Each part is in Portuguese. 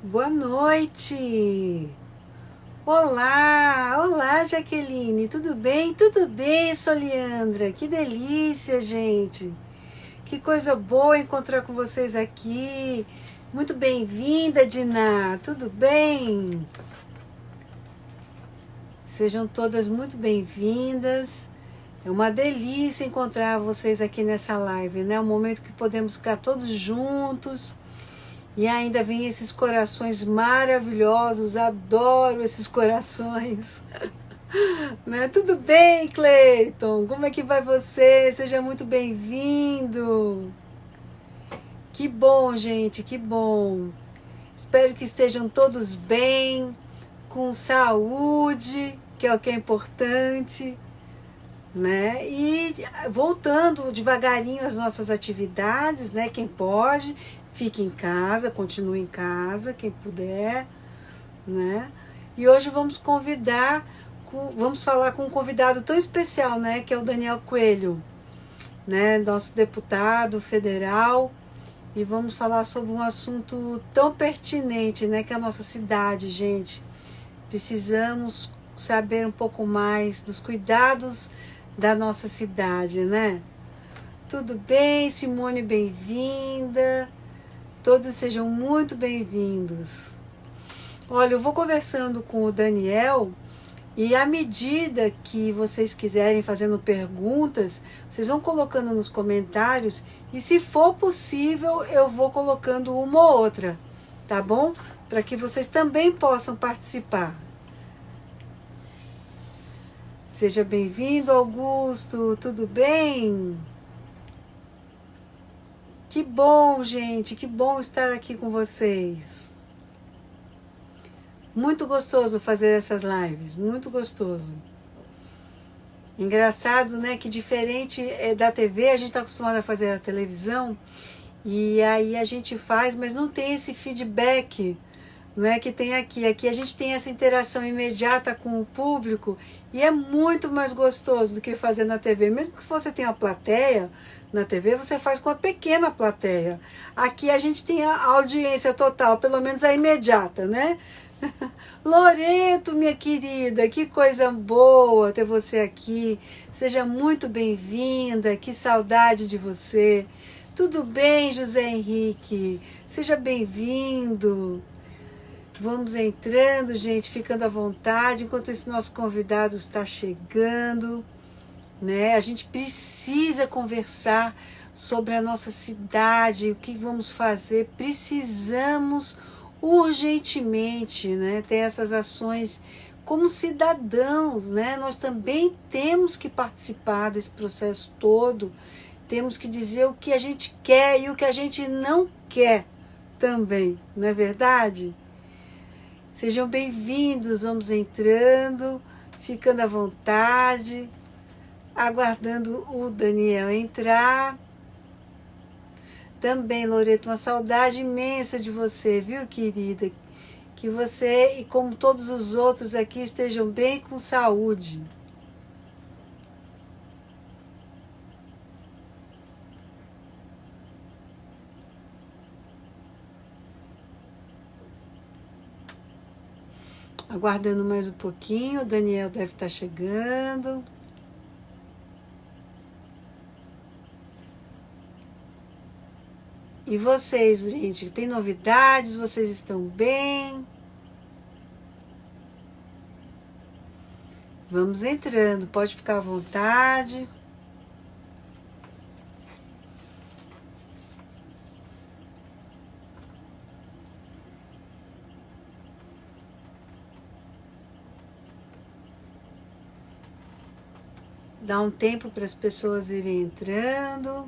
Boa noite! Olá! Olá, Jaqueline! Tudo bem? Tudo bem, Soliandra! Que delícia, gente! Que coisa boa encontrar com vocês aqui! Muito bem-vinda, Diná! Tudo bem? Sejam todas muito bem-vindas. É uma delícia encontrar vocês aqui nessa live, né? Um momento que podemos ficar todos juntos. E ainda vem esses corações maravilhosos, adoro esses corações. Né? Tudo bem, Cleiton? Como é que vai você? Seja muito bem-vindo. Que bom, gente, que bom. Espero que estejam todos bem, com saúde, que é o que é importante, né? E voltando devagarinho às nossas atividades, né? Quem pode, fique em casa, continue em casa, quem puder, né? E hoje vamos falar com um convidado tão especial, né? Que é o Daniel Coelho, né? Nosso deputado federal. E vamos falar sobre um assunto tão pertinente, né? Que é a nossa cidade, gente. Precisamos saber um pouco mais dos cuidados da nossa cidade, né? Tudo bem, Simone, bem-vinda. Todos sejam muito bem-vindos. Olha, eu vou conversando com o Daniel e à medida que vocês quiserem fazendo perguntas, vocês vão colocando nos comentários e se for possível eu vou colocando uma ou outra, tá bom? Para que vocês também possam participar. Seja bem-vindo, Augusto, tudo bem? Que bom, gente, que bom estar aqui com vocês. Muito gostoso fazer essas lives, muito gostoso. Engraçado, né, que diferente da TV, a gente está acostumado a fazer a televisão, e aí a gente faz, mas não tem esse feedback, né, que tem aqui. Aqui a gente tem essa interação imediata com o público e é muito mais gostoso do que fazer na TV. Mesmo que você tenha uma plateia na TV, você faz com a pequena plateia. Aqui a gente tem a audiência total, pelo menos a imediata, né? Loreto, minha querida, que coisa boa ter você aqui. Seja muito bem-vinda, que saudade de você. Tudo bem, José Henrique? Seja bem-vindo. Vamos entrando, gente, ficando à vontade, enquanto esse nosso convidado está chegando, né? A gente precisa conversar sobre a nossa cidade, o que vamos fazer. Precisamos urgentemente, né, ter essas ações como cidadãos, né? Nós também temos que participar desse processo todo, temos que dizer o que a gente quer e o que a gente não quer também, não é verdade? Sejam bem-vindos, vamos entrando, ficando à vontade, aguardando o Daniel entrar. Também, Loreto, uma saudade imensa de você, viu, querida? Que você, e como todos os outros aqui, estejam bem com saúde. Aguardando mais um pouquinho, o Daniel deve estar chegando. E vocês, gente, tem novidades? Vocês estão bem? Vamos entrando, pode ficar à vontade. Dá um tempo para as pessoas irem entrando.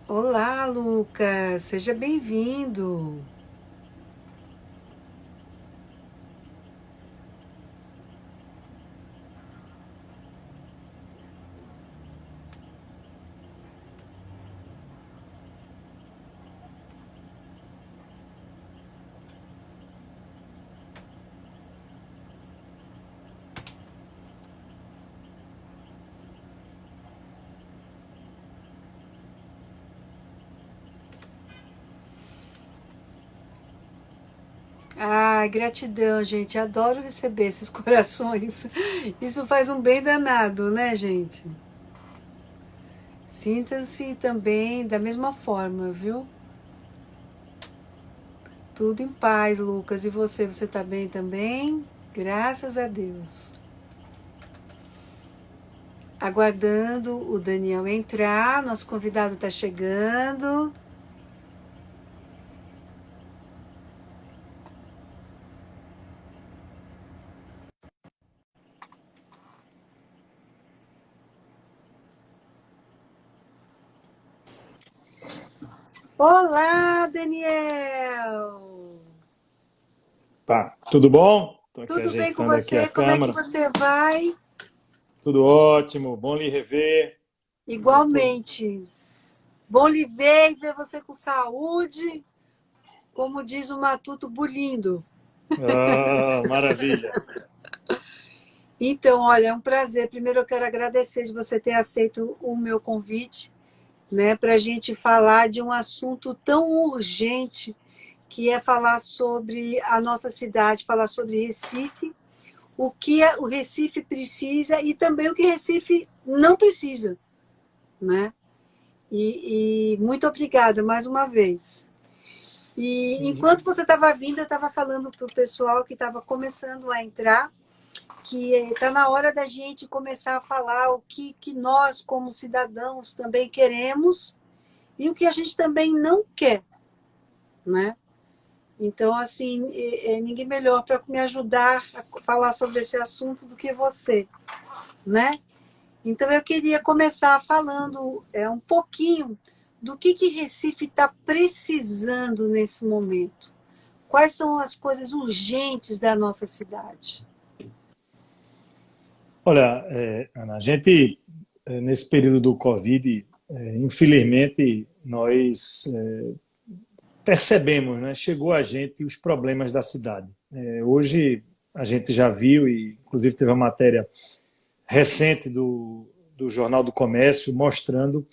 Olá, Lucas, seja bem-vindo. Ai, gratidão, gente. Adoro receber esses corações. Isso faz um bem danado, né, gente? Sinta-se também da mesma forma, viu? Tudo em paz, Lucas. E você? Você tá bem também? Graças a Deus. Aguardando o Daniel entrar. Nosso convidado tá chegando. Olá, Daniel! Tá, tudo bom? Estou aqui Tudo bem com ajeitando aqui a você? Como é que câmera. você vai? Tudo ótimo, bom lhe rever. Igualmente. Bom lhe ver e ver você com saúde, como diz o Matuto Bulindo. Ah, maravilha. Então, olha, é um prazer. Primeiro eu quero agradecer de você ter aceito o meu convite, né, para a gente falar de um assunto tão urgente, que é falar sobre a nossa cidade, falar sobre Recife, o que o Recife precisa e também o que Recife não precisa, né? E muito obrigada mais uma vez. E enquanto você estava vindo, eu estava falando para o pessoal que estava começando a entrar, que está na hora da gente começar a falar o que nós, como cidadãos, também queremos e o que a gente também não quer, né? Então, assim, ninguém melhor para me ajudar a falar sobre esse assunto do que você, né? Então, eu queria começar falando um pouquinho do que Recife está precisando nesse momento. Quais são as coisas urgentes da nossa cidade? Olha, Ana, a gente, nesse período do Covid, infelizmente, nós percebemos, né? Chegou a gente os problemas da cidade. Hoje, a gente já viu, e inclusive teve uma matéria recente do Jornal do Comércio mostrando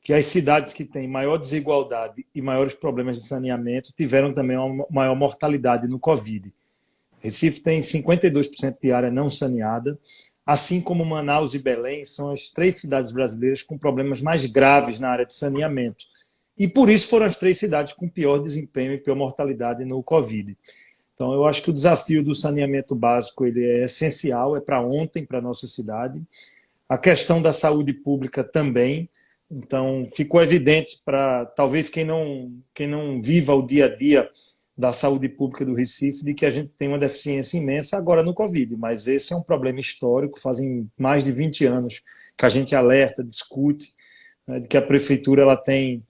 que as cidades que têm maior desigualdade e maiores problemas de saneamento tiveram também uma maior mortalidade no Covid. Recife tem 52% de área não saneada, assim como Manaus e Belém são as três cidades brasileiras com problemas mais graves na área de saneamento. E por isso foram as três cidades com pior desempenho e pior mortalidade no Covid. Então, eu acho que o desafio do saneamento básico ele é essencial, é para ontem, para a nossa cidade. A questão da saúde pública também. Então, ficou evidente para talvez quem não viva o dia a dia da saúde pública do Recife, de que a gente tem uma deficiência imensa agora no Covid, mas esse é um problema histórico, fazem mais de 20 anos que a gente alerta, discute, né, de que a prefeitura ela tem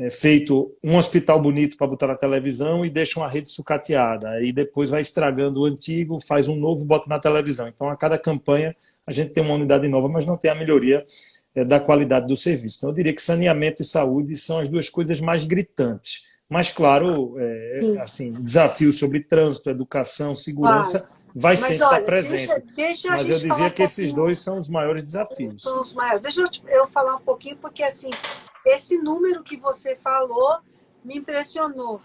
feito um hospital bonito para botar na televisão e deixa uma rede sucateada, aí depois vai estragando o antigo, faz um novo, bota na televisão. Então, a cada campanha, a gente tem uma unidade nova, mas não tem a melhoria da qualidade do serviço. Então, eu diria que saneamento e saúde são as duas coisas mais gritantes. Mas, claro, Sim, assim, desafios sobre trânsito, educação, claro. segurança, vai Mas sempre estar olha, deixa, presente. deixa a Mas eu gente falar dizia um que esses pouquinho dois são os maiores desafios. são os maiores. Deixa eu falar um pouquinho, porque assim, esse número que você falou me impressionou,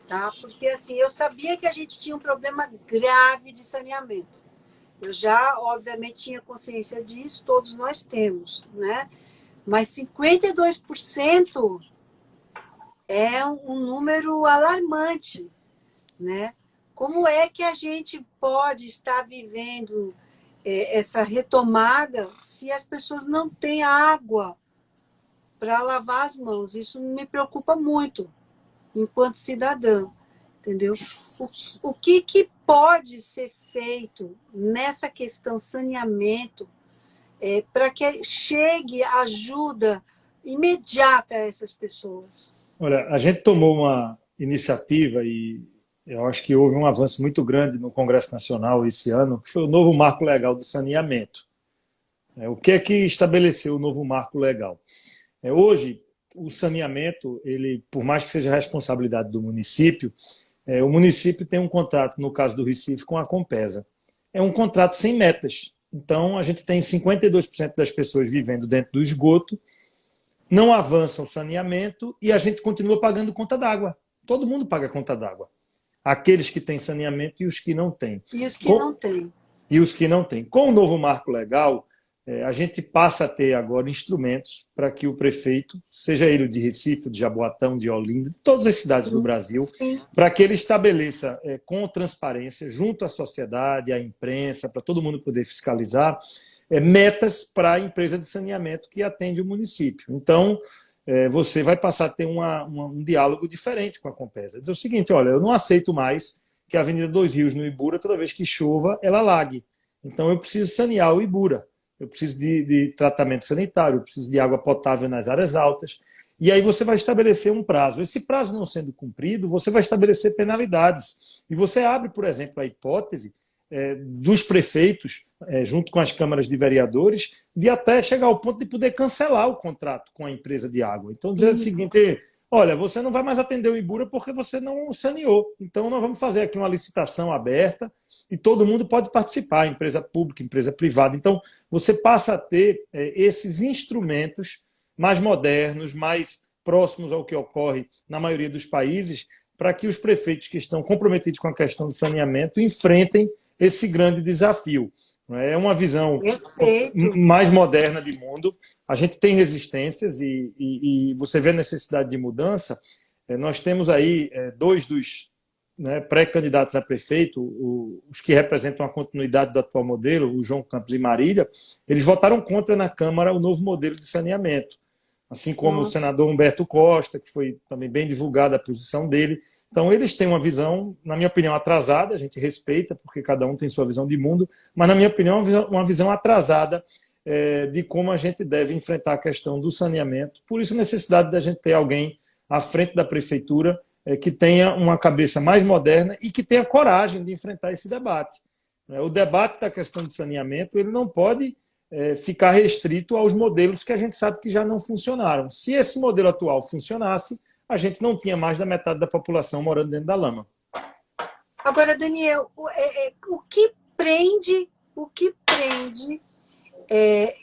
tá? Porque assim, eu sabia que a gente tinha um problema grave de saneamento. Eu já, obviamente, tinha consciência disso, todos nós temos, né? Mas 52% é um número alarmante, né? Como é que a gente pode estar vivendo essa retomada se as pessoas não têm água para lavar as mãos? Isso me preocupa muito enquanto cidadã, entendeu? O que pode ser feito nessa questão saneamento para que chegue ajuda imediata a essas pessoas? Olha, a gente tomou uma iniciativa e eu acho que houve um avanço muito grande no Congresso Nacional esse ano, que foi o novo Marco Legal do Saneamento. O que é que estabeleceu o novo Marco Legal? Hoje, o saneamento, ele, por mais que seja responsabilidade do município, o município tem um contrato, no caso do Recife, com a Compesa. É um contrato sem metas. Então, a gente tem 52% das pessoas vivendo dentro do esgoto, não avança o saneamento e a gente continua pagando conta d'água. Todo mundo paga conta d'água. aqueles que têm saneamento e os que não têm. E os que não têm. E os que não têm. Com o novo marco legal, a gente passa a ter agora instrumentos para que o prefeito, seja ele de Recife, de Jaboatão, de Olinda, de todas as cidades do Brasil, para que ele estabeleça com transparência, junto à sociedade, à imprensa, para todo mundo poder fiscalizar, metas para a empresa de saneamento que atende o município. Então, você vai passar a ter um diálogo diferente com a Compesa. Dizer o seguinte, olha, eu não aceito mais que a Avenida Dois Rios, no Ibura, toda vez que chova, ela alague. Então, eu preciso sanear o Ibura. Eu preciso de tratamento sanitário, eu preciso de água potável nas áreas altas. E aí você vai estabelecer um prazo. Esse prazo não sendo cumprido, você vai estabelecer penalidades. E você abre, por exemplo, a hipótese dos prefeitos, junto com as câmaras de vereadores, de até chegar ao ponto de poder cancelar o contrato com a empresa de água. Então, dizer o seguinte, olha, você não vai mais atender o Ibura porque você não saneou. Então, nós vamos fazer aqui uma licitação aberta e todo mundo pode participar, empresa pública, empresa privada. Então, você passa a ter esses instrumentos mais modernos, mais próximos ao que ocorre na maioria dos países, para que os prefeitos que estão comprometidos com a questão do saneamento enfrentem esse grande desafio. É uma visão mais moderna de mundo. A gente tem resistências e você vê a necessidade de mudança. Nós temos aí dois dos pré-candidatos a prefeito, os que representam a continuidade do atual modelo, o João Campos e Marília, eles votaram contra na Câmara o novo modelo de saneamento. Assim como o senador Humberto Costa, que foi também bem divulgada a posição dele. Então, eles têm uma visão, na minha opinião, atrasada, a gente respeita, porque cada um tem sua visão de mundo, mas, na minha opinião, uma visão atrasada de como a gente deve enfrentar a questão do saneamento. Por isso, a necessidade da gente ter alguém à frente da prefeitura que tenha uma cabeça mais moderna e que tenha coragem de enfrentar esse debate. O debate da questão do saneamento ele não pode ficar restrito aos modelos que a gente sabe que já não funcionaram. Se esse modelo atual funcionasse, a gente não tinha mais da metade da população morando dentro da lama. Agora, Daniel, o que prende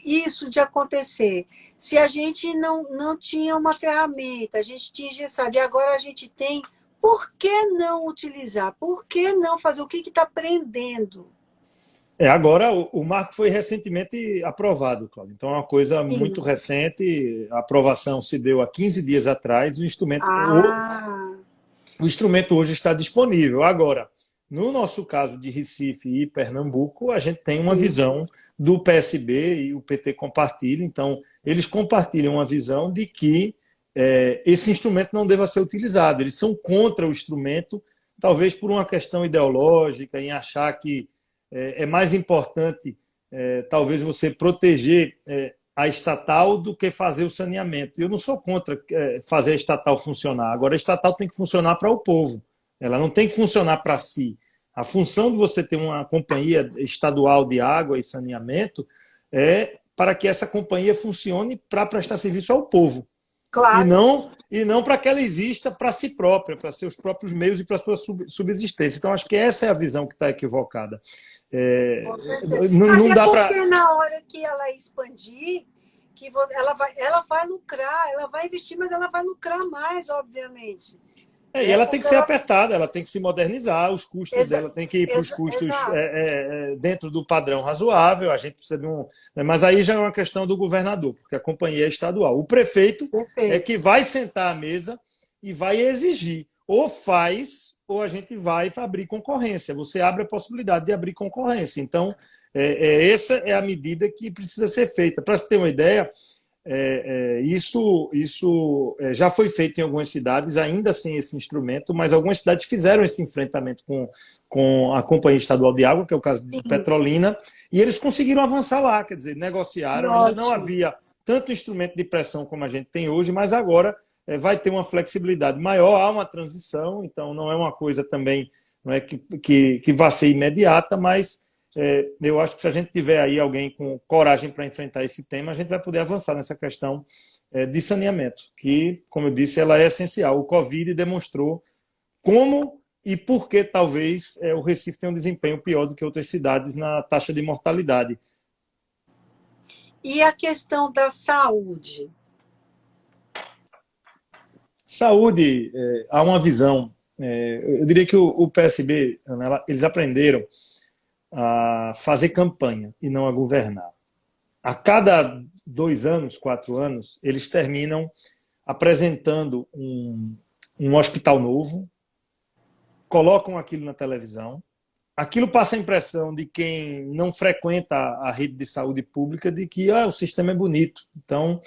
isso de acontecer? Se a gente não tinha uma ferramenta, a gente tinha engessado, e agora a gente tem, por que não utilizar? Por que não fazer? O que está prendendo? Agora, o marco foi recentemente aprovado, Cláudio. Então, é uma coisa muito recente. A aprovação se deu há 15 dias atrás. O instrumento hoje está disponível. Agora, no nosso caso de Recife e Pernambuco, a gente tem uma visão do PSB e o PT compartilham. Então, eles compartilham uma visão de que esse instrumento não deva ser utilizado. Eles são contra o instrumento, talvez por uma questão ideológica, em achar que é mais importante, talvez, você proteger a estatal do que fazer o saneamento. Eu não sou contra fazer a estatal funcionar. Agora, a estatal tem que funcionar para o povo. Ela não tem que funcionar para si. A função de você ter uma companhia estadual de água e saneamento é para que essa companhia funcione para prestar serviço ao povo. Claro. E não para que ela exista para si própria, para seus próprios meios e para sua subsistência. Então, acho que essa é a visão que está equivocada. Não dá para. Porque na hora que ela expandir, ela vai lucrar, ela vai investir, mas ela vai lucrar mais, obviamente. E ela tem que ser apertada, ela tem que se modernizar, os custos dela tem que ir para os custos dentro do padrão razoável, a gente precisa de um. Mas aí já é uma questão do governador, porque a companhia é estadual. O prefeito é que vai sentar à mesa e vai exigir. Ou faz, ou a gente vai abrir concorrência. Você abre a possibilidade de abrir concorrência. Então, essa é a medida que precisa ser feita. Para você ter uma ideia, isso já foi feito em algumas cidades, ainda sem esse instrumento, mas algumas cidades fizeram esse enfrentamento com a Companhia Estadual de Água, que é o caso de Petrolina, e eles conseguiram avançar lá, quer dizer, negociaram. Ainda não havia tanto instrumento de pressão como a gente tem hoje, mas agora vai ter uma flexibilidade maior, há uma transição, então não é uma coisa também que vai ser imediata, mas eu acho que se a gente tiver aí alguém com coragem para enfrentar esse tema, a gente vai poder avançar nessa questão de saneamento, que, como eu disse, ela é essencial. O Covid demonstrou como e por que talvez o Recife tenha um desempenho pior do que outras cidades na taxa de mortalidade. E a questão da saúde? Saúde, há uma visão Eu diria que o PSB, Ana, eles aprenderam a fazer campanha e não a governar. A cada 2 anos, 4 anos, eles terminam apresentando um hospital novo, colocam aquilo na televisão, aquilo passa a impressão de quem não frequenta a rede de saúde pública de que o sistema é bonito. Então,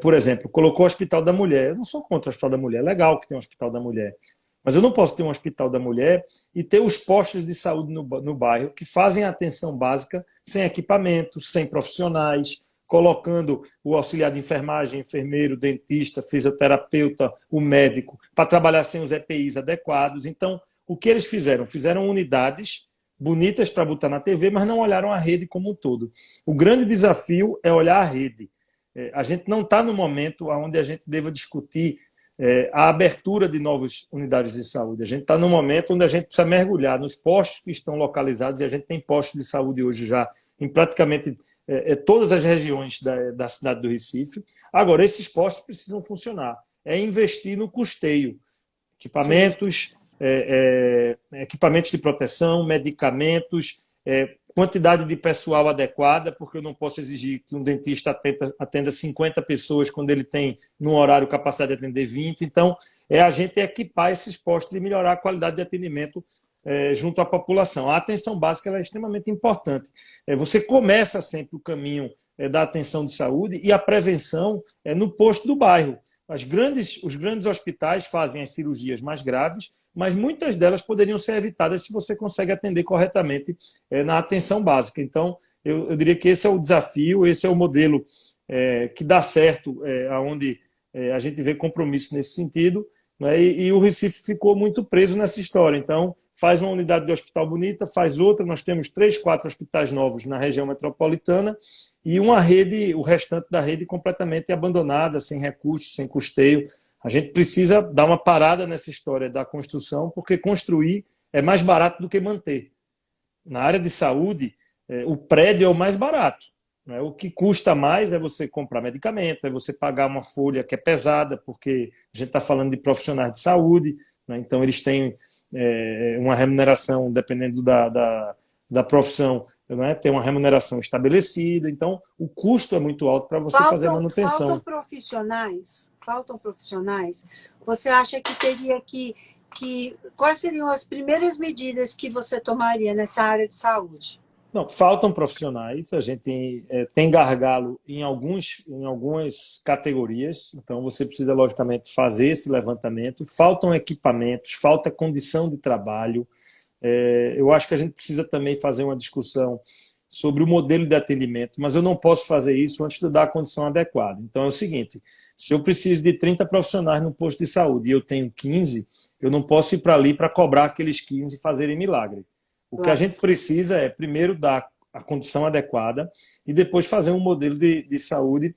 por exemplo, colocou o Hospital da Mulher. Eu não sou contra o Hospital da Mulher, é legal que tem um Hospital da Mulher. Mas eu não posso ter um Hospital da Mulher e ter os postos de saúde no bairro que fazem a atenção básica sem equipamentos, sem profissionais, colocando o auxiliar de enfermagem, enfermeiro, dentista, fisioterapeuta, o médico, para trabalhar sem os EPIs adequados. Então, o que eles fizeram? Fizeram unidades bonitas para botar na TV, mas não olharam a rede como um todo. O grande desafio é olhar a rede. A gente não está no momento onde a gente deva discutir a abertura de novas unidades de saúde. A gente está no momento onde a gente precisa mergulhar nos postos que estão localizados, e a gente tem postos de saúde hoje já em praticamente todas as regiões da cidade do Recife. Agora, esses postos precisam funcionar. É investir no custeio. Equipamentos, equipamentos de proteção, medicamentos, quantidade de pessoal adequada, porque eu não posso exigir que um dentista atenda 50 pessoas quando ele tem, num horário, capacidade de atender 20. Então, a gente equipar esses postos e melhorar a qualidade de atendimento junto à população. A atenção básica ela é extremamente importante. Você começa sempre o caminho da atenção de saúde e a prevenção no posto do bairro. Os grandes hospitais fazem as cirurgias mais graves, mas muitas delas poderiam ser evitadas se você consegue atender corretamente na atenção básica. Então, eu diria que esse é o desafio, esse é o modelo que dá certo, onde a gente vê compromisso nesse sentido, né? E o Recife ficou muito preso nessa história. Então, faz uma unidade de hospital bonita, faz outra. Nós temos 3, 4 hospitais novos na região metropolitana e uma rede, o restante da rede completamente abandonada, sem recursos, sem custeio. A gente precisa dar uma parada nessa história da construção, porque construir é mais barato do que manter. Na área de saúde, o prédio é o mais barato. Né? O que custa mais é você comprar medicamento, é você pagar uma folha que é pesada, porque a gente está falando de profissionais de saúde, né? Então eles têm uma remuneração, dependendo da profissão, né? Tem uma remuneração estabelecida. Então, o custo é muito alto para você fazer a manutenção. Faltam profissionais. Você acha que teria que quais seriam as primeiras medidas que você tomaria nessa área de saúde? Não, faltam profissionais, a gente tem gargalo em algumas categorias, então você precisa, logicamente, fazer esse levantamento. Faltam equipamentos, falta condição de trabalho. Eu acho que a gente precisa também fazer uma discussão sobre o modelo de atendimento, mas eu não posso fazer isso antes de dar a condição adequada. Então é o seguinte, se eu preciso de 30 profissionais no posto de saúde e eu tenho 15, eu não posso ir para ali para cobrar aqueles 15 e fazerem milagre. O que a gente precisa é, primeiro, dar a condição adequada e depois fazer um modelo de saúde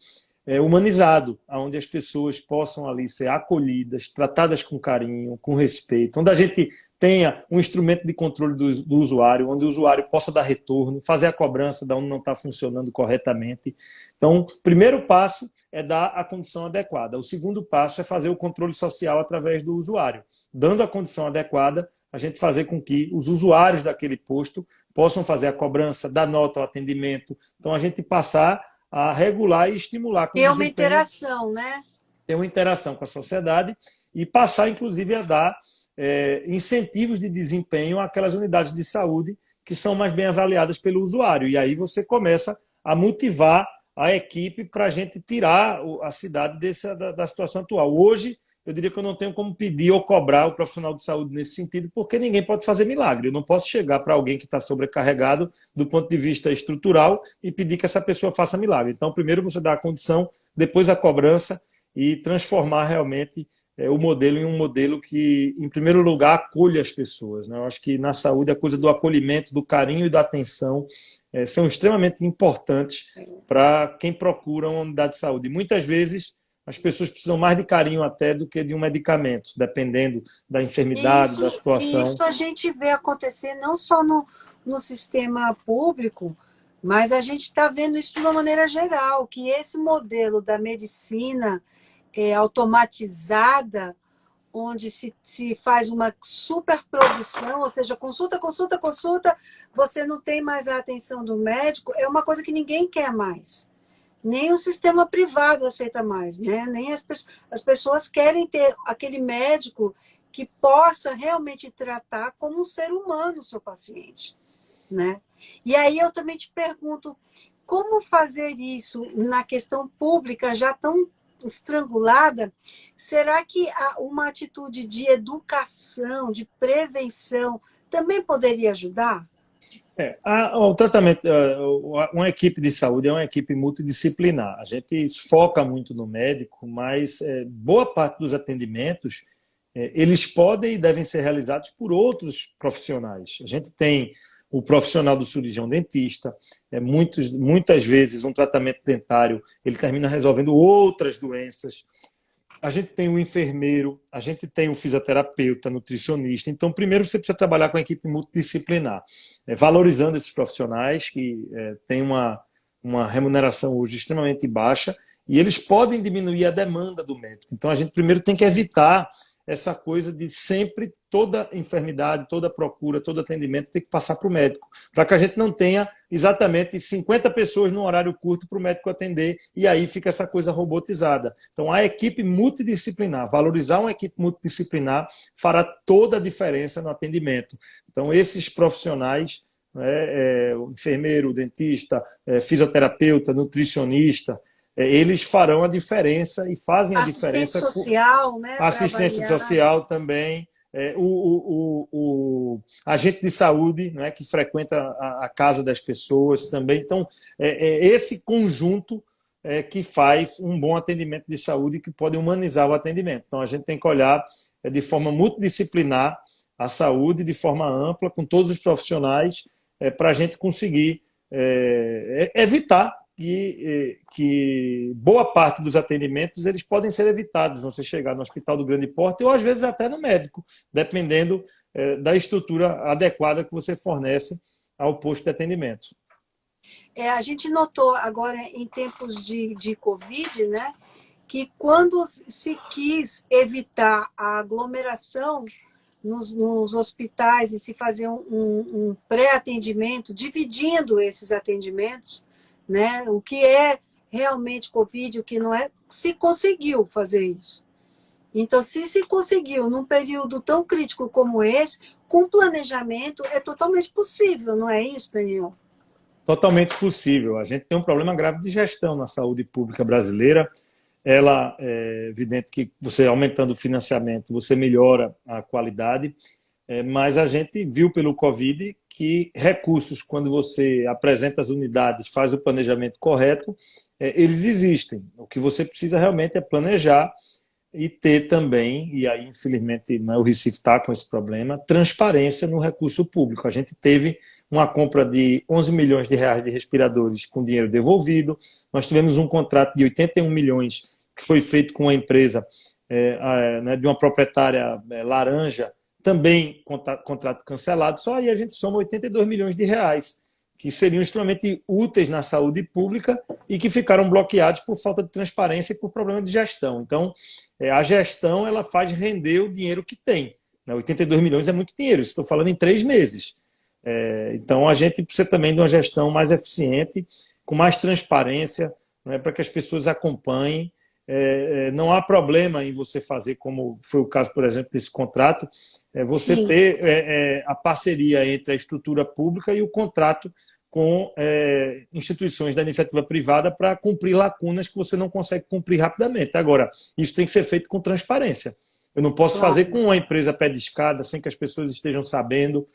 humanizado, onde as pessoas possam ali ser acolhidas, tratadas com carinho, com respeito, onde a gente tenha um instrumento de controle do usuário, onde o usuário possa dar retorno, fazer a cobrança de onde não está funcionando corretamente. Então, o primeiro passo é dar a condição adequada. O segundo passo é fazer o controle social através do usuário. Dando a condição adequada, a gente fazer com que os usuários daquele posto possam fazer a cobrança, dar nota ao atendimento. Então, a gente passar a regular e estimular. Ter uma interação, né? Ter uma interação com a sociedade e passar, inclusive, a dar incentivos de desempenho àquelas unidades de saúde que são mais bem avaliadas pelo usuário. E aí você começa a motivar a equipe para a gente tirar a cidade da situação atual. Hoje, eu diria que eu não tenho como pedir ou cobrar o profissional de saúde nesse sentido, porque ninguém pode fazer milagre. Eu não posso chegar para alguém que está sobrecarregado do ponto de vista estrutural e pedir que essa pessoa faça milagre. Então, primeiro você dá a condição, depois a cobrança e transformar realmente o modelo em um modelo que, em primeiro lugar, acolha as pessoas. Né? Eu acho que na saúde a coisa do acolhimento, do carinho e da atenção são extremamente importantes para quem procura uma unidade de saúde. Muitas vezes as pessoas precisam mais de carinho até do que de um medicamento, dependendo da enfermidade, da situação. Isso a gente vê acontecer não só no sistema público, mas a gente está vendo isso de uma maneira geral, que esse modelo da medicina automatizada onde se faz uma superprodução, ou seja, consulta, consulta, consulta, você não tem mais a atenção do médico, é uma coisa que ninguém quer mais. Nem o sistema privado aceita mais, né? Nem as pessoas querem ter aquele médico que possa realmente tratar como um ser humano o seu paciente, né? E aí eu também te pergunto, como fazer isso na questão pública já tão estrangulada? Será que uma atitude de educação, de prevenção, também poderia ajudar? O tratamento, uma equipe de saúde é uma equipe multidisciplinar. A gente foca muito no médico, mas boa parte dos atendimentos eles podem e devem ser realizados por outros profissionais. A gente tem o profissional do cirurgião dentista, muitas vezes um tratamento dentário ele termina resolvendo outras doenças. A gente tem o enfermeiro, a gente tem o fisioterapeuta, nutricionista. Então, primeiro você precisa trabalhar com a equipe multidisciplinar, valorizando esses profissionais que têm uma remuneração hoje extremamente baixa e eles podem diminuir a demanda do médico. Então, a gente primeiro tem que evitar essa coisa de sempre toda enfermidade, toda procura, todo atendimento tem que passar para o médico, para que a gente não tenha exatamente 50 pessoas num horário curto para o médico atender e aí fica essa coisa robotizada. Então, a equipe multidisciplinar, valorizar uma equipe multidisciplinar fará toda a diferença no atendimento. Então, esses profissionais, o enfermeiro, o dentista, fisioterapeuta, nutricionista, eles farão a diferença e fazem a diferença. Assistente social, né? Assistência social também, o agente de saúde, né, que frequenta a casa das pessoas também. Então, esse conjunto que faz um bom atendimento de saúde que pode humanizar o atendimento. Então, a gente tem que olhar de forma multidisciplinar a saúde, de forma ampla, com todos os profissionais, para a gente conseguir evitar que boa parte dos atendimentos eles podem ser evitados, você chegar no hospital do grande porte ou às vezes até no médico, dependendo da estrutura adequada que você fornece ao posto de atendimento. A gente notou agora em tempos de Covid, né, que quando se quis evitar a aglomeração nos hospitais e se fazer um pré-atendimento, dividindo esses atendimentos, né? O que é realmente Covid, o que não é, se conseguiu fazer isso. Então, se conseguiu num período tão crítico como esse, com planejamento, é totalmente possível, não é isso, Daniel? Totalmente possível. A gente tem um problema grave de gestão na saúde pública brasileira. Ela é evidente que você aumentando o financiamento, você melhora a qualidade, mas a gente viu pelo Covid que recursos, quando você apresenta as unidades, faz o planejamento correto, eles existem. O que você precisa realmente é planejar e ter também, e aí infelizmente o Recife está com esse problema, transparência no recurso público. A gente teve uma compra de 11 milhões de reais de respiradores com dinheiro devolvido, nós tivemos um contrato de 81 milhões que foi feito com uma empresa de uma proprietária laranja, também contrato cancelado, só aí a gente soma 82 milhões de reais, que seriam extremamente úteis na saúde pública e que ficaram bloqueados por falta de transparência e por problema de gestão. Então, a gestão ela faz render o dinheiro que tem. 82 milhões é muito dinheiro, estou falando em 3 meses. Então, a gente precisa também de uma gestão mais eficiente, com mais transparência, né, para que as pessoas acompanhem. Não há problema em você fazer, como foi o caso, por exemplo, desse contrato, você Sim. ter a parceria entre a estrutura pública e o contrato com instituições da iniciativa privada para cumprir lacunas que você não consegue cumprir rapidamente. Agora, isso tem que ser feito com transparência. Eu não posso fazer com uma empresa pé de escada, sem que as pessoas estejam sabendo.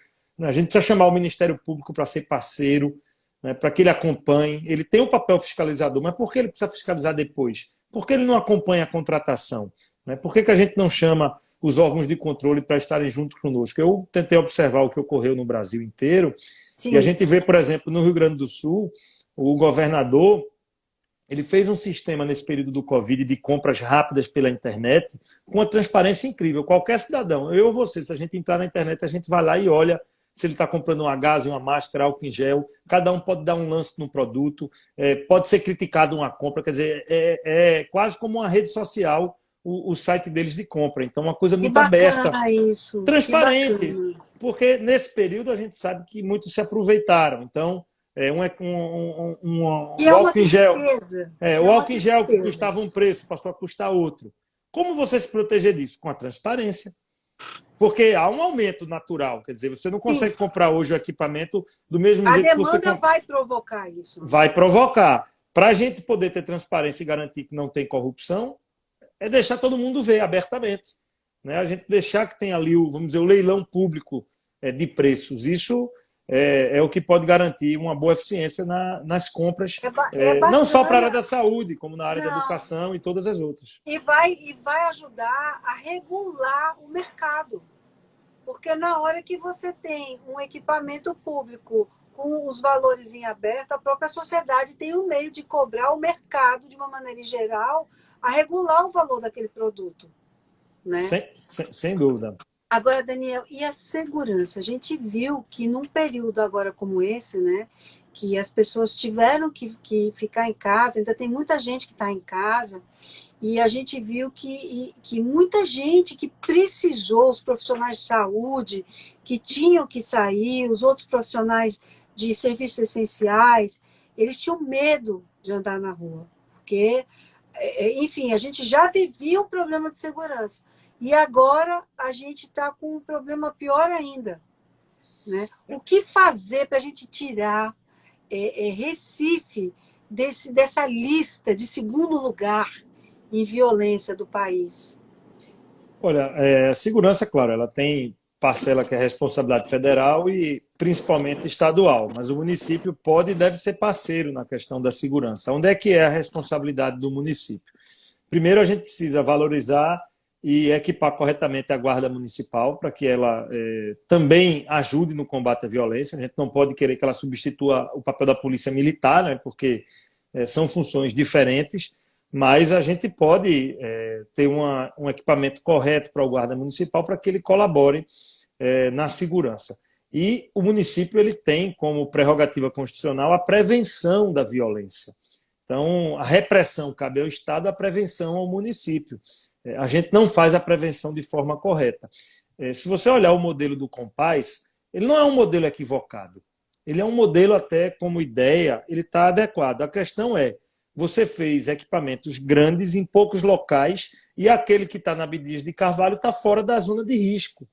A gente precisa chamar o Ministério Público para ser parceiro, né, para que ele acompanhe. Ele tem o papel fiscalizador, mas por que ele precisa fiscalizar depois? Por que ele não acompanha a contratação? Por que a gente não chama os órgãos de controle para estarem junto conosco? Eu tentei observar o que ocorreu no Brasil inteiro. Sim. E a gente vê, por exemplo, no Rio Grande do Sul, o governador ele fez um sistema nesse período do Covid de compras rápidas pela internet com uma transparência incrível. Qualquer cidadão, eu ou você, se a gente entrar na internet, a gente vai lá e olha se ele está comprando uma gaze, uma máscara, álcool em gel. Cada um pode dar um lance no produto, pode ser criticado uma compra. Quer dizer, é quase como uma rede social o site deles de compra. Então, uma coisa Que muito aberta, bacana isso, que transparente, bacana. porque nesse período a gente sabe que muitos se aproveitaram. Então, E o é uma álcool em gel, tristeza, o é uma álcool em gel que tristeza. custava um preço passou a custar outro. Como você se proteger disso? Com a transparência. Porque há um aumento natural, quer dizer, você não Sim, consegue comprar hoje o equipamento do mesmo a jeito que você demanda vai provocar isso. vai provocar. Para a gente poder ter transparência e garantir que não tem corrupção, é deixar todo mundo ver abertamente. Né? A gente deixar que tem ali, vamos dizer, o leilão público de preços. Isso é o que pode garantir uma boa eficiência nas compras, É não só para a área bacana, da saúde, como na área da não. educação e todas as outras. E vai ajudar a regular o mercado. Porque na hora que você tem um equipamento público com os valores em aberto, a própria sociedade tem um meio de cobrar o mercado, de uma maneira em geral, a regular o valor daquele produto, né? Sem dúvida. Agora, Daniel, e a segurança? A gente viu que num período agora como esse, né, que as pessoas tiveram que ficar em casa, ainda tem muita gente que está em casa, e a gente viu que muita gente que precisou, os profissionais de saúde, que tinham que sair, os outros profissionais de serviços essenciais, eles tinham medo de andar na rua, porque, enfim, a gente já vivia um problema de segurança. E agora a gente está com um problema pior ainda. Né? O que fazer para a gente tirar Recife dessa lista de segundo lugar em violência do país? Olha, a segurança, claro, ela tem parcela que é responsabilidade federal e principalmente estadual, mas o município pode e deve ser parceiro na questão da segurança. Onde é que é a responsabilidade do município? Primeiro, a gente precisa valorizar e equipar corretamente a Guarda Municipal para que ela também ajude no combate à violência. A gente não pode querer que ela substitua o papel da Polícia Militar, né, porque são funções diferentes, mas a gente pode ter um equipamento correto para o Guarda Municipal para que ele colabore na segurança. E o município ele tem como prerrogativa constitucional a prevenção da violência. Então, a repressão cabe ao Estado, a prevenção ao município. A gente não faz a prevenção de forma correta. Se você olhar o modelo do Compaz, ele não é um modelo equivocado. Ele é um modelo até como ideia, ele está adequado. A questão é, você fez equipamentos grandes em poucos locais e aquele que está na Abdias de Carvalho está fora da zona de risco.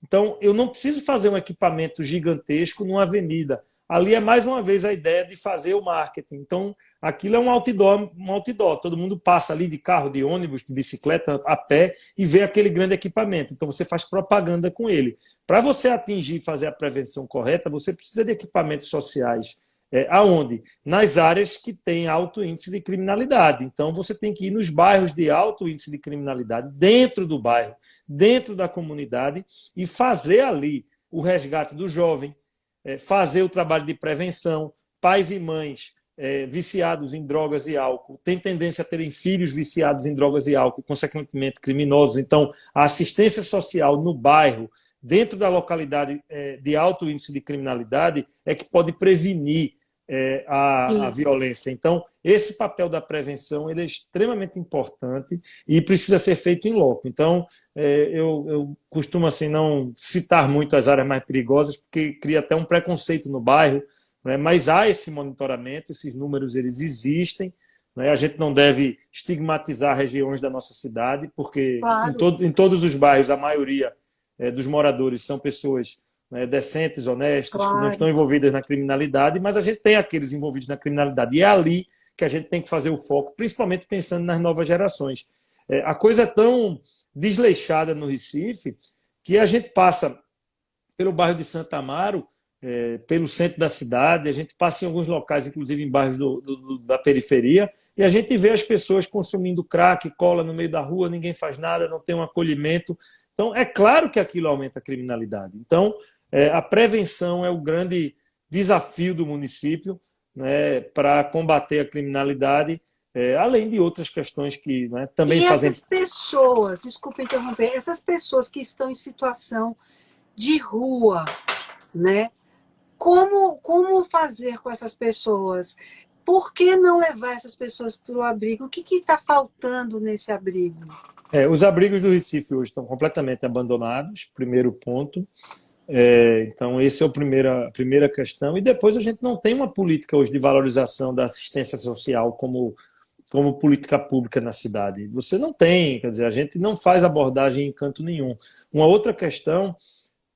Então, eu não preciso fazer um equipamento gigantesco numa avenida. Ali é mais uma vez a ideia de fazer o marketing. Então, aquilo é um outdoor, um outdoor. Todo mundo passa ali de carro, de ônibus, de bicicleta, a pé e vê aquele grande equipamento. Então, você faz propaganda com ele. Para você atingir e fazer a prevenção correta, você precisa de equipamentos sociais. Aonde? Nas áreas que têm alto índice de criminalidade. Então, você tem que ir nos bairros de alto índice de criminalidade, dentro do bairro, dentro da comunidade, e fazer ali o resgate do jovem, fazer o trabalho de prevenção. Pais e mães viciados em drogas e álcool têm tendência a terem filhos viciados em drogas e álcool, consequentemente criminosos. Então, a assistência social no bairro, dentro da localidade de alto índice de criminalidade, é que pode prevenir a violência. Então, esse papel da prevenção ele é extremamente importante e precisa ser feito em loco. Então, eu costumo assim, não citar muito as áreas mais perigosas, porque cria até um preconceito no bairro, né? Mas há esse monitoramento, esses números eles existem. Né? A gente não deve estigmatizar regiões da nossa cidade, porque Claro, em todos os bairros, a maioria dos moradores são pessoas decentes, honestas, que não estão claro. envolvidas na criminalidade, mas a gente tem aqueles envolvidos na criminalidade. E é ali que a gente tem que fazer o foco, principalmente pensando nas novas gerações. A coisa é tão desleixada no Recife que a gente passa pelo bairro de Santa Amaro, pelo centro da cidade, a gente passa em alguns locais, inclusive em bairros da periferia, e a gente vê as pessoas consumindo crack, cola no meio da rua, ninguém faz nada, não tem um acolhimento. Então, é claro que aquilo aumenta a criminalidade. Então, a prevenção é o grande desafio do município, né, para combater a criminalidade, além de outras questões que, né, também E fazem. essas pessoas, desculpa interromper, essas pessoas que estão em situação de rua, né? Como fazer com essas pessoas? Por que não levar essas pessoas para o abrigo? O que está faltando nesse abrigo? Os abrigos do Recife hoje estão completamente abandonados, primeiro ponto. Então, esse é a primeira questão. E depois a gente não tem uma política hoje de valorização da assistência social como política pública na cidade. Você não tem, quer dizer, a gente não faz abordagem em canto nenhum. Uma outra questão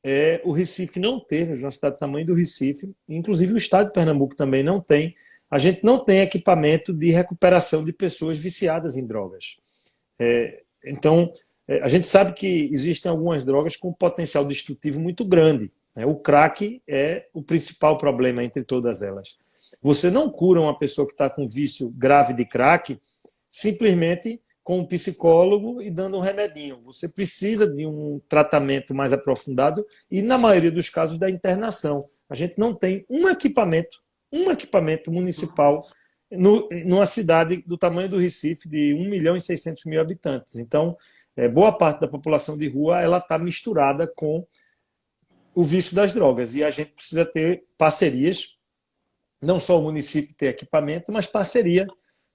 é o Recife não ter, uma cidade do tamanho do Recife, inclusive o estado de Pernambuco também não tem, a gente não tem equipamento de recuperação de pessoas viciadas em drogas. Então, a gente sabe que existem algumas drogas com potencial destrutivo muito grande. O crack é o principal problema entre todas elas. Você não cura uma pessoa que está com vício grave de crack simplesmente com um psicólogo e dando um remedinho. Você precisa de um tratamento mais aprofundado e, na maioria dos casos, da internação. A gente não tem um equipamento municipal numa cidade do tamanho do Recife, de 1.600.000 habitantes. Então, boa parte da população de rua ela está misturada com o vício das drogas. E a gente precisa ter parcerias, não só o município ter equipamento, mas parceria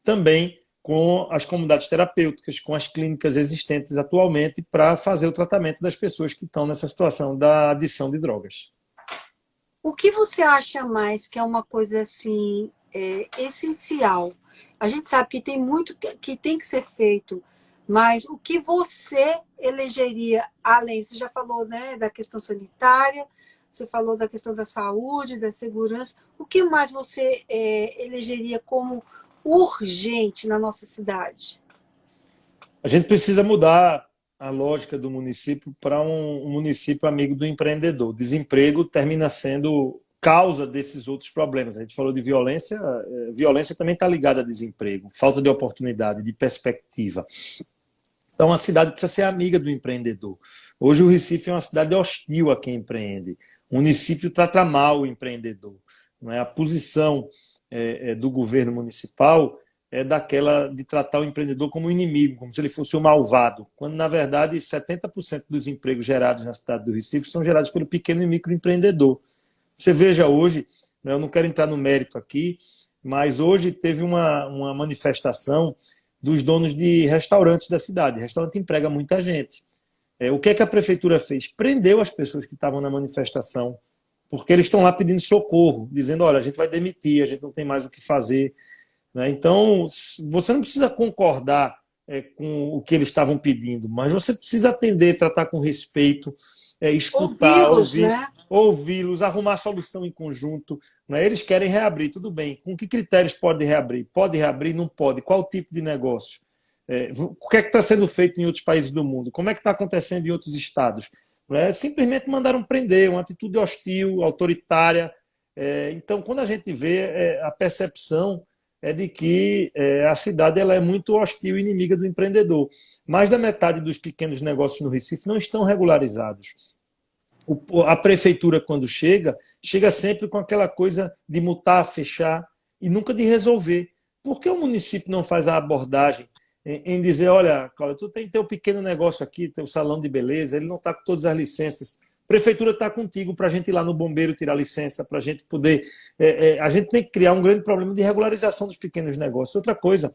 também com as comunidades terapêuticas, com as clínicas existentes atualmente, para fazer o tratamento das pessoas que estão nessa situação da adição de drogas. O que você acha mais que é uma coisa assim essencial? A gente sabe que tem muito que tem que ser feito, mas o que você elegeria além? Você já falou, né, da questão sanitária, você falou da questão da saúde, da segurança. O que mais você elegeria como urgente na nossa cidade? A gente precisa mudar a lógica do município para um município amigo do empreendedor. Desemprego termina sendo causa desses outros problemas. A gente falou de violência, violência também está ligada a desemprego, falta de oportunidade, de perspectiva. Então a cidade precisa ser amiga do empreendedor. Hoje o Recife é uma cidade hostil a quem empreende. O município trata mal o empreendedor. Não é? A posição do governo municipal é daquela de tratar o empreendedor como um inimigo, como se ele fosse um malvado, quando, na verdade, 70% dos empregos gerados na cidade do Recife são gerados pelo pequeno e microempreendedor. Você veja hoje, eu não quero entrar no mérito aqui, mas hoje teve uma manifestação dos donos de restaurantes da cidade. O restaurante emprega muita gente. O que é que a prefeitura fez? Prendeu as pessoas que estavam na manifestação, porque eles estão lá pedindo socorro, dizendo, olha, a gente vai demitir, a gente não tem mais o que fazer. Então, você não precisa concordar com o que eles estavam pedindo, mas você precisa atender, tratar com respeito, escutar, ouvi-los, arrumar solução em conjunto. Eles querem reabrir, tudo bem. Com que critérios pode reabrir? Pode reabrir? Não pode? Qual tipo de negócio? O que é que está sendo feito em outros países do mundo? Como é que está acontecendo em outros estados? Simplesmente mandaram prender, uma atitude hostil, autoritária. Então, quando a gente vê a percepção é de que a cidade ela é muito hostil e inimiga do empreendedor. Mais da metade dos pequenos negócios no Recife não estão regularizados. A prefeitura, quando chega sempre com aquela coisa de multar, fechar e nunca de resolver. Por que o município não faz a abordagem em dizer, olha, Cláudio, tu tem teu pequeno negócio aqui, teu salão de beleza, ele não está com todas as licenças. A prefeitura está contigo para a gente ir lá no bombeiro tirar licença, para a gente poder... a gente tem que criar um grande problema de regularização dos pequenos negócios. Outra coisa,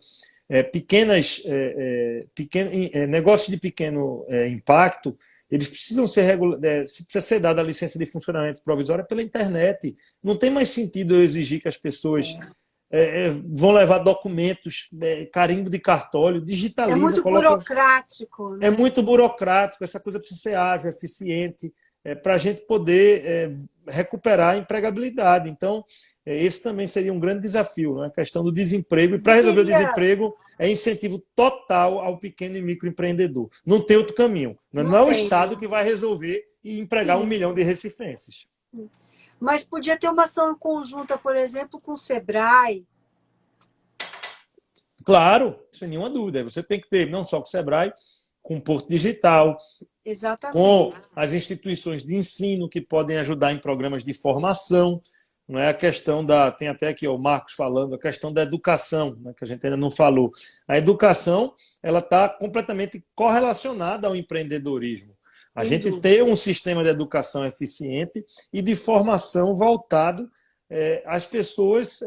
negócios de pequeno impacto, eles precisam precisa ser dada a licença de funcionamento provisória pela internet. Não tem mais sentido eu exigir que as pessoas vão levar documentos, carimbo de cartório, digitaliza. É muito burocrático. Né? É muito burocrático, essa coisa precisa ser ágil, eficiente, para a gente poder recuperar a empregabilidade. Então, esse também seria um grande desafio, né? A questão do desemprego. E para resolver o desemprego, é incentivo total ao pequeno e microempreendedor. Não tem outro caminho. Não é o Estado que vai resolver e empregar 1 milhão de recifenses. Mas podia ter uma ação conjunta, por exemplo, com o Sebrae. Claro, sem nenhuma dúvida. Você tem que ter, não só com o Sebrae, com o Porto Digital, exatamente, com as instituições de ensino que podem ajudar em programas de formação. Não é a questão tem até aqui o Marcos falando, a questão da educação, né, que a gente ainda não falou. A educação ela está completamente correlacionada ao empreendedorismo. A gente ter um sistema de educação eficiente e de formação voltado às pessoas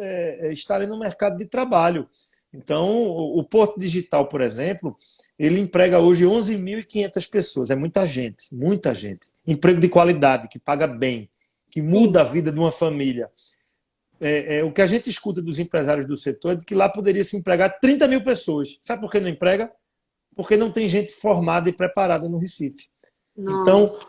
estarem no mercado de trabalho. Então, o Porto Digital, por exemplo, ele emprega hoje 11.500 pessoas. É muita gente, muita gente. Emprego de qualidade, que paga bem, que muda a vida de uma família. O que a gente escuta dos empresários do setor é de que lá poderia se empregar 30 mil pessoas. Sabe por que não emprega? Porque não tem gente formada e preparada no Recife. Então, Nossa.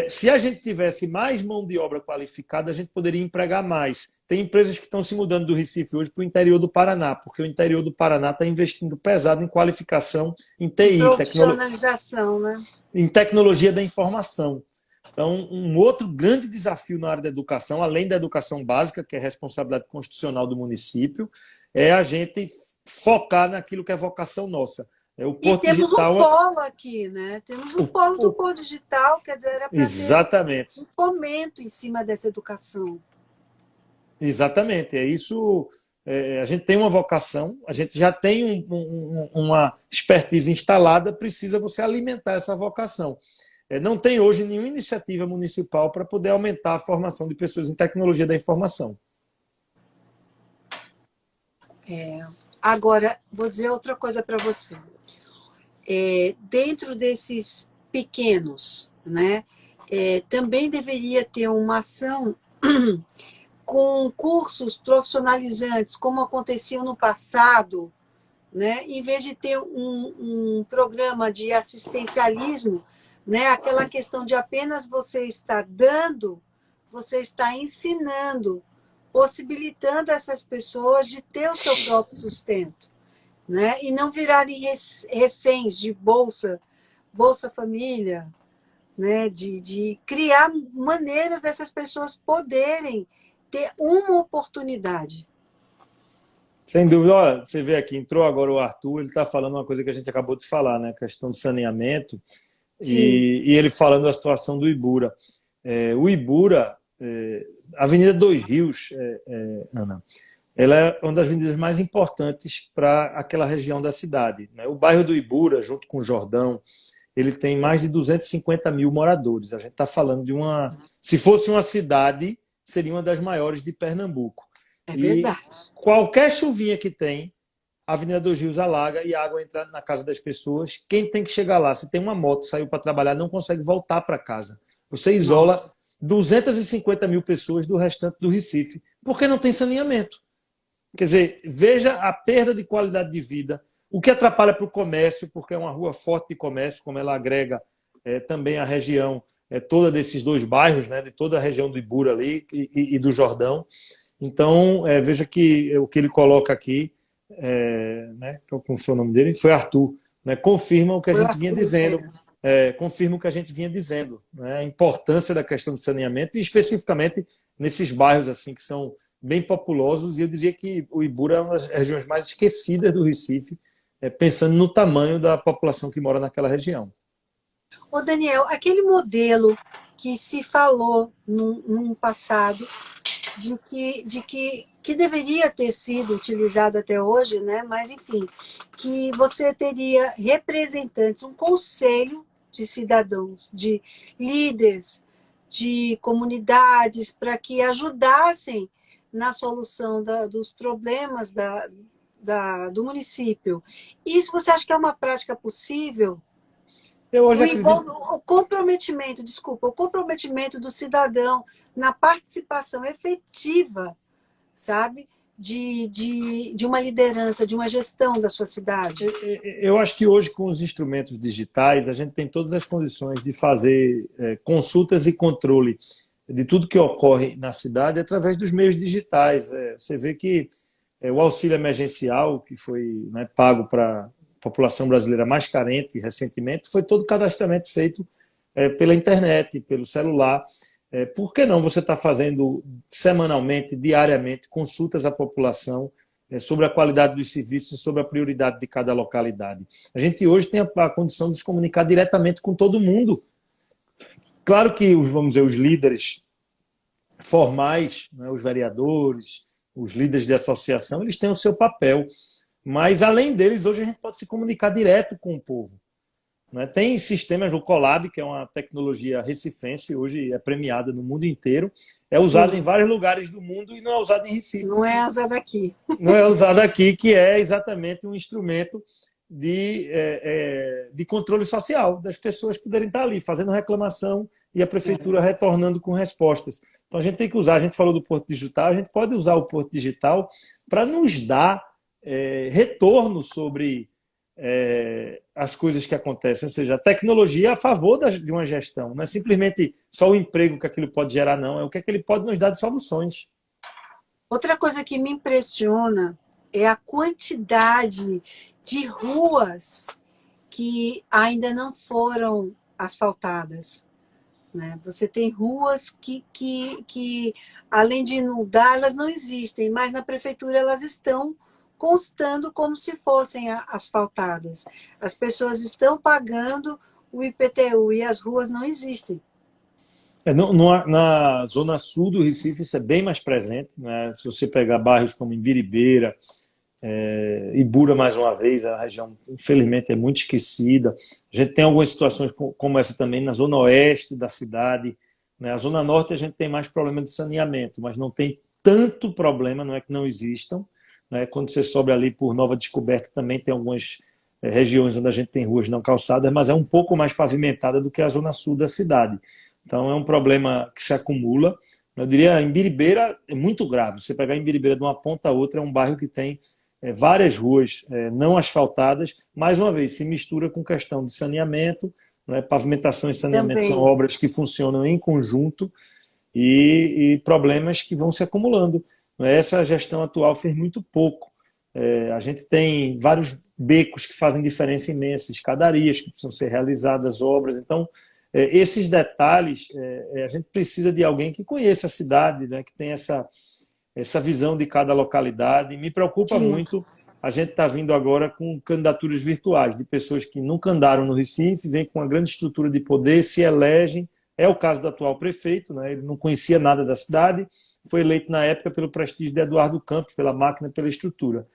se a gente tivesse mais mão de obra qualificada, a gente poderia empregar mais. Tem empresas que estão se mudando do Recife hoje para o interior do Paraná, porque o interior do Paraná está investindo pesado em qualificação em TI, Profissionalização, né? em tecnologia da informação. Então, um outro grande desafio na área da educação, além da educação básica, que é responsabilidade constitucional do município, é a gente focar naquilo que é vocação nossa. O E Porto temos um Digital polo aqui, né? Temos um polo do Porto Digital, quer dizer, era para ter exatamente. um fomento em cima dessa educação. Exatamente, é isso. A gente tem uma vocação, a gente já tem uma expertise instalada, precisa você alimentar essa vocação. Não tem hoje nenhuma iniciativa municipal para poder aumentar a formação de pessoas em tecnologia da informação. Agora, vou dizer outra coisa para você. Dentro desses pequenos, né, também deveria ter uma ação com cursos profissionalizantes, como aconteciam no passado, né, em vez de ter um programa de assistencialismo, né, aquela questão de apenas você estar dando, você está ensinando, possibilitando essas pessoas de ter o seu próprio sustento, né, e não virarem reféns de Bolsa Família, né, de criar maneiras dessas pessoas poderem ter uma oportunidade. Sem dúvida, olha, você vê aqui, entrou agora o Arthur, ele está falando uma coisa que a gente acabou de falar, né? A questão do saneamento, e ele falando da situação do Ibura. O Ibura, a Avenida Dois Rios, Ana, ela é uma das avenidas mais importantes para aquela região da cidade, né? O bairro do Ibura, junto com o Jordão, ele tem mais de 250 mil moradores. A gente está falando de uma... Se fosse uma cidade, seria uma das maiores de Pernambuco. É verdade. E qualquer chuvinha que tem, a Avenida dos Rios alaga e a água entra na casa das pessoas. Quem tem que chegar lá, se tem uma moto, saiu para trabalhar, não consegue voltar para casa. Você isola 250 mil pessoas do restante do Recife, porque não tem saneamento. Quer dizer, veja a perda de qualidade de vida, o que atrapalha para o comércio, porque é uma rua forte de comércio, como ela agrega também a região toda desses dois bairros, né, de toda a região do Ibura ali e do Jordão. Então, veja que o que ele coloca aqui, né, como foi o nome dele, foi Arthur, né, confirma o que a gente vinha dizendo, confirma o que a gente vinha dizendo, né, a importância da questão do saneamento, e especificamente nesses bairros assim que são bem populosos, e eu diria que o Ibura é uma das regiões mais esquecidas do Recife, pensando no tamanho da população que mora naquela região. Ô Daniel, aquele modelo que se falou num passado que deveria ter sido utilizado até hoje, né? Mas, enfim, que você teria representantes, um conselho de cidadãos, de líderes, de comunidades, para que ajudassem na solução dos problemas do município. Isso você acha que é uma prática possível? Eu hoje acredito... O comprometimento do cidadão na participação efetiva, sabe, de uma liderança, de uma gestão da sua cidade. Eu acho que hoje, com os instrumentos digitais, a gente tem todas as condições de fazer consultas e controle de tudo que ocorre na cidade através dos meios digitais. Você vê que o auxílio emergencial, que foi, né, pago para população brasileira mais carente recentemente, foi todo o cadastramento feito pela internet, pelo celular. Por que não você está fazendo semanalmente, diariamente, consultas à população sobre a qualidade dos serviços, sobre a prioridade de cada localidade? A gente hoje tem a condição de se comunicar diretamente com todo mundo. Claro que vamos dizer, os líderes formais, né, os vereadores, os líderes de associação, eles têm o seu papel. Mas, além deles, hoje a gente pode se comunicar direto com o povo. né? Tem sistemas, o Colab, que é uma tecnologia recifense, hoje é premiada no mundo inteiro, é usada em Sim, vários lugares do mundo e não é usada em Recife. não é asa daqui. Não é usada aqui, que é exatamente um instrumento de controle social, das pessoas poderem estar ali fazendo reclamação e a prefeitura É. retornando com respostas. Então a gente tem que usar, a gente falou do Porto Digital, a gente pode usar o Porto Digital para nos dar retorno sobre as coisas que acontecem, ou seja, a tecnologia a favor de uma gestão, não é simplesmente só o emprego que aquilo pode gerar, não, é o que é que ele pode nos dar de soluções. Outra coisa que me impressiona é a quantidade de ruas que ainda não foram asfaltadas, né? Você tem ruas que, além de inundar, elas não existem, mas na prefeitura elas estão constando como se fossem asfaltadas. As pessoas estão pagando o IPTU e as ruas não existem. Na zona sul do Recife isso é bem mais presente, né? Se você pegar bairros como Imbiribeira, Ibura, mais uma vez, a região, infelizmente, é muito esquecida. A gente tem algumas situações como essa também na zona oeste da cidade, né? A zona norte a gente tem mais problema de saneamento, mas não tem tanto problema, não é que não existam, né? Quando você sobe ali por Nova Descoberta, também tem algumas regiões onde a gente tem ruas não calçadas, mas é um pouco mais pavimentada do que a zona sul da cidade. Então é um problema que se acumula. Eu diria, em Imbiribeira é muito grave. Você pegar em Imbiribeira de uma ponta a outra, é um bairro que tem várias ruas não asfaltadas. Mais uma vez, se mistura com questão de saneamento, né? Pavimentação e saneamento são Também. obras que funcionam em conjunto e problemas que vão se acumulando. Essa gestão atual fez muito pouco. A gente tem vários becos que fazem diferença imensa, escadarias que precisam ser realizadas, obras. Então, esses detalhes, a gente precisa de alguém que conheça a cidade, né, que tenha essa visão de cada localidade. Me preocupa Sim. muito a gente está vindo agora com candidaturas virtuais de pessoas que nunca andaram no Recife, vêm com uma grande estrutura de poder, se elegem. É o caso do atual prefeito, né? Ele não conhecia nada da cidade, foi eleito na época pelo prestígio de Eduardo Campos, pela máquina, pela estrutura.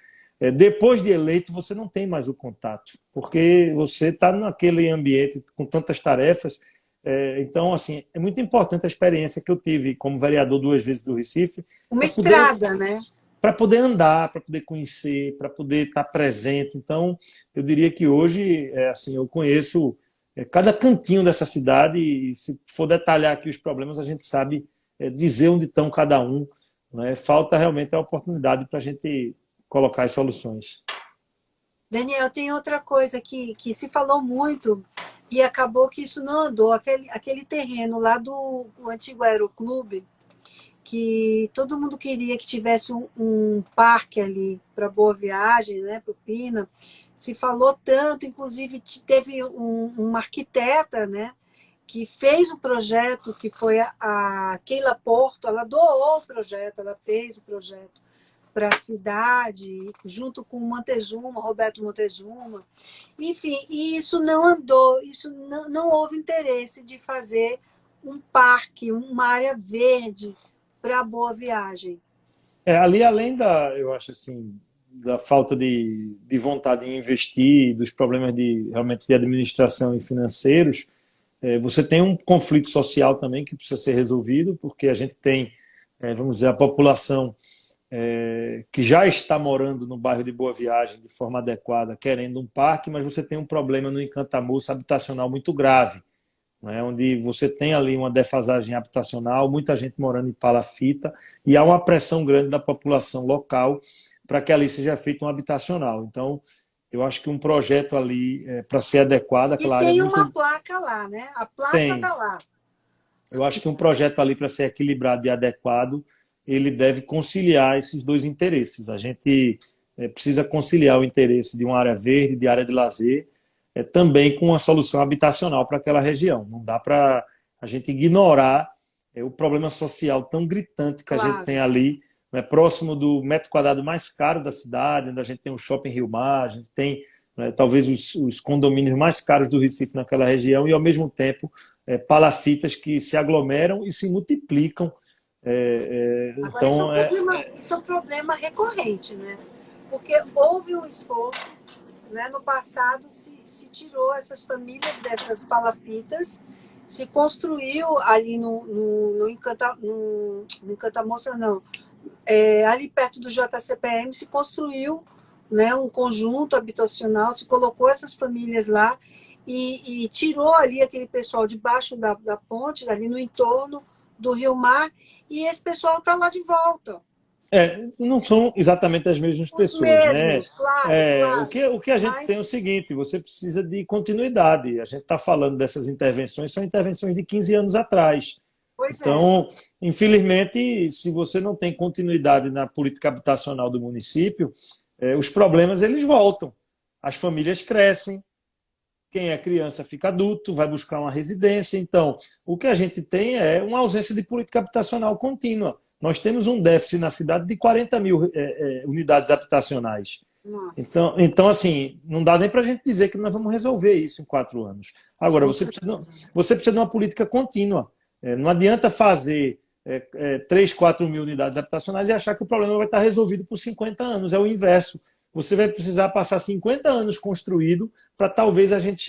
Depois de eleito, você não tem mais o contato, porque você está naquele ambiente com tantas tarefas. Então, assim, é muito importante a experiência que eu tive como vereador 2 vezes do Recife, Uma para poder estrada, né? andar, para poder conhecer, para poder estar presente. Então, eu diria que hoje, assim, eu conheço cada cantinho dessa cidade e se for detalhar aqui os problemas, a gente sabe dizer onde estão cada um, né? Falta realmente a oportunidade para a gente colocar as soluções. Daniel, tem outra coisa que se falou muito e acabou que isso não andou. Aquele terreno lá do antigo Aeroclube, que todo mundo queria que tivesse um parque ali para Boa Viagem, né, para o Pina. Se falou tanto, inclusive teve uma arquiteta, né, que fez o projeto, que foi a Keila Porto, ela doou o projeto, ela fez o projeto para a cidade, junto com o Montezuma, Roberto Montezuma. Enfim, e isso não andou, isso não houve interesse de fazer um parque, uma área verde para Boa Viagem. Ali, além eu acho assim, da falta de vontade em investir, dos problemas realmente de administração e financeiros, você tem um conflito social também que precisa ser resolvido, porque a gente tem, vamos dizer, a população que já está morando no bairro de Boa Viagem de forma adequada, querendo um parque, mas você tem um problema no Encantamoço habitacional muito grave, né, onde você tem ali uma defasagem habitacional, muita gente morando em palafita, e há uma pressão grande da população local para que ali seja feito um habitacional. Então, eu acho que um projeto ali, para ser adequado, E aquela área é tem uma muito. placa lá, né? A placa Tem. está lá. Eu acho que um projeto ali, para ser equilibrado e adequado, ele deve conciliar esses dois interesses. A gente precisa conciliar o interesse de uma área verde, de área de lazer, também com uma solução habitacional para aquela região. Não dá para a gente ignorar o problema social tão gritante que a gente tem Claro. ali, né, próximo do metro quadrado mais caro da cidade, onde a gente tem o Shopping Rio Mar, a gente tem talvez os condomínios mais caros do Recife naquela região e, ao mesmo tempo, palafitas que se aglomeram e se multiplicam. Agora, Então, isso é um problema recorrente, né? Porque houve um esforço, né? No passado se tirou essas famílias dessas palafitas, se construiu ali no Encanta Moça, não, ali perto do JCPM se construiu, né, um conjunto habitacional, se colocou essas famílias lá e tirou ali aquele pessoal debaixo da ponte, ali no entorno do Rio Mar, e esse pessoal está lá de volta. Não são exatamente as mesmas Os pessoas, né? mesmos, claro, claro. O que a gente tem é o Mas, seguinte, você precisa de continuidade. A gente está falando dessas intervenções, são intervenções de 15 anos atrás. pois é. Então, infelizmente, se você não tem continuidade na política habitacional do município, os problemas eles voltam. As famílias crescem, quem é criança fica adulto, vai buscar uma residência. Então, o que a gente tem é uma ausência de política habitacional contínua. Nós temos um déficit na cidade de 40 mil unidades habitacionais. Nossa. Então, assim, não dá nem para a gente dizer que nós vamos resolver isso em 4 anos. Agora, você precisa de uma política contínua. Não adianta fazer 3, 4 mil unidades habitacionais e achar que o problema vai estar resolvido por 50 anos. É o inverso. Você vai precisar passar 50 anos construindo para talvez a gente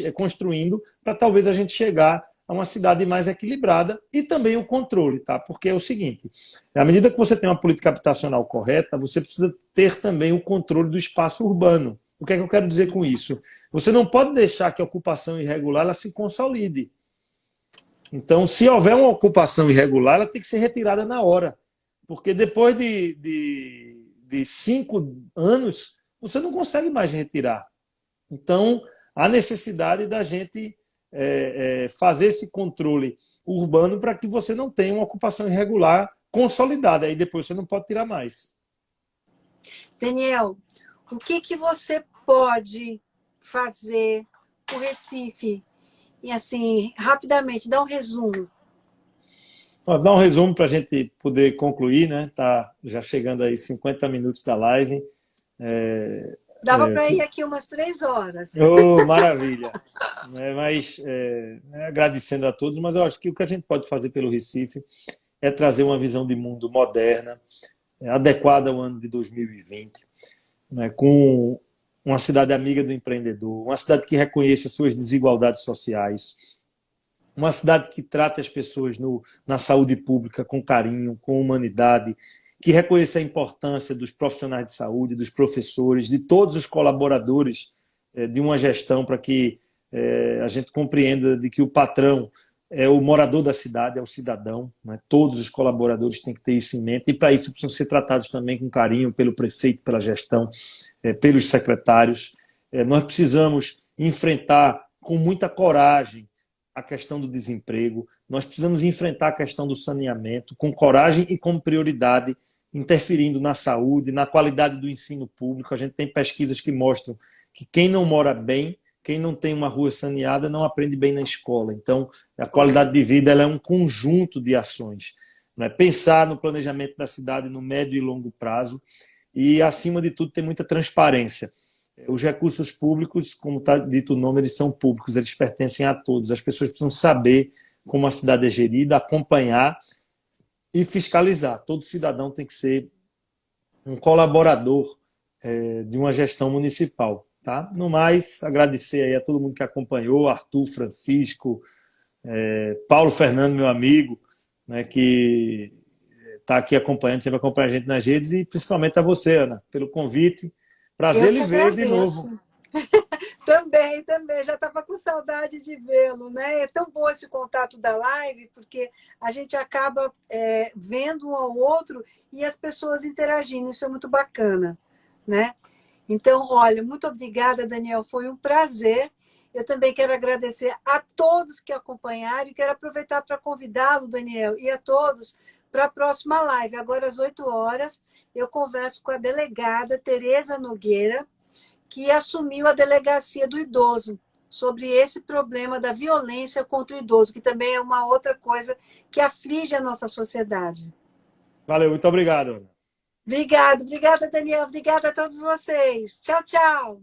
chegar a uma cidade mais equilibrada e também o controle, tá? Porque é o seguinte, à medida que você tem uma política habitacional correta, você precisa ter também o controle do espaço urbano. O que é que eu quero dizer com isso? Você não pode deixar que a ocupação irregular ela se consolide. Então, se houver uma ocupação irregular, ela tem que ser retirada na hora. Porque depois de 5 anos, você não consegue mais retirar. Então, há necessidade da gente fazer esse controle urbano para que você não tenha uma ocupação irregular consolidada. Aí depois você não pode tirar mais. Daniel, o que você pode fazer para o Recife? E assim, rapidamente, dá um resumo. Dá um resumo para a gente poder concluir, né? Tá já chegando aí 50 minutos da live. Dava para ir aqui umas 3 horas. Oh, maravilha! Mas agradecendo a todos, mas eu acho que o que a gente pode fazer pelo Recife é trazer uma visão de mundo moderna, adequada ao ano de 2020, né, com uma cidade amiga do empreendedor, uma cidade que reconheça suas desigualdades sociais, uma cidade que trate as pessoas na saúde pública com carinho, com humanidade, que reconheça a importância dos profissionais de saúde, dos professores, de todos os colaboradores de uma gestão para que a gente compreenda de que o patrão é o morador da cidade, é o cidadão, né? Todos os colaboradores têm que ter isso em mente e para isso precisam ser tratados também com carinho pelo prefeito, pela gestão, pelos secretários. Nós precisamos enfrentar com muita coragem a questão do desemprego, nós precisamos enfrentar a questão do saneamento com coragem e com prioridade, interferindo na saúde, na qualidade do ensino público. A gente tem pesquisas que mostram que quem não mora bem, quem não tem uma rua saneada, não aprende bem na escola. Então, a qualidade de vida ela é um conjunto de ações. Né? Pensar no planejamento da cidade no médio e longo prazo e, acima de tudo, ter muita transparência. Os recursos públicos, como está dito o nome, eles são públicos, eles pertencem a todos. As pessoas precisam saber como a cidade é gerida, acompanhar e fiscalizar. Todo cidadão tem que ser um colaborador de uma gestão municipal. Tá? No mais, agradecer aí a todo mundo que acompanhou, Arthur, Francisco, Paulo Fernando, meu amigo, né, que está aqui acompanhando, sempre acompanha a gente nas redes, e principalmente a você, Ana, pelo convite. Prazer em ver de novo. Também, já estava com saudade de vê-lo, né? É tão bom esse contato da live, porque a gente acaba vendo um ao outro e as pessoas interagindo, isso é muito bacana, né? Então, olha, muito obrigada, Daniel, foi um prazer. Eu também quero agradecer a todos que acompanharam e quero aproveitar para convidá-lo, Daniel, e a todos para a próxima live. Agora, às 8 horas, eu converso com a delegada Tereza Nogueira, que assumiu a delegacia do idoso, sobre esse problema da violência contra o idoso, que também é uma outra coisa que aflige a nossa sociedade. Valeu, muito obrigado, Ana. Obrigada, Daniel. Obrigada a todos vocês. Tchau, tchau.